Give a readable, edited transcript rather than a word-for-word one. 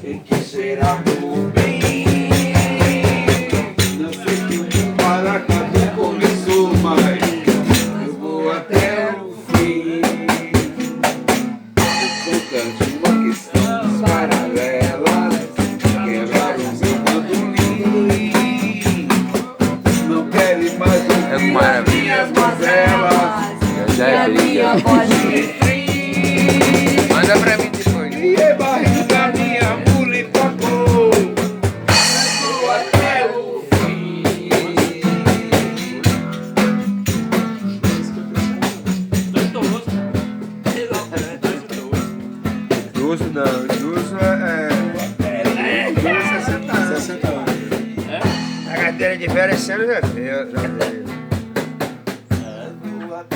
Em que será por bem? Não sei que o para quando começou, mas eu vou até o fim. Tocante uma questão paralela, quebrar o meu bandolim. Não quero mais ouvir minhas mazelas. Já é briga. Manda pra mim depois. E é barriga minha mula empacou. Vou até o fim. Idoso não, idoso é 60 anos. 60 anos. A carteira de férias esse ano já veio.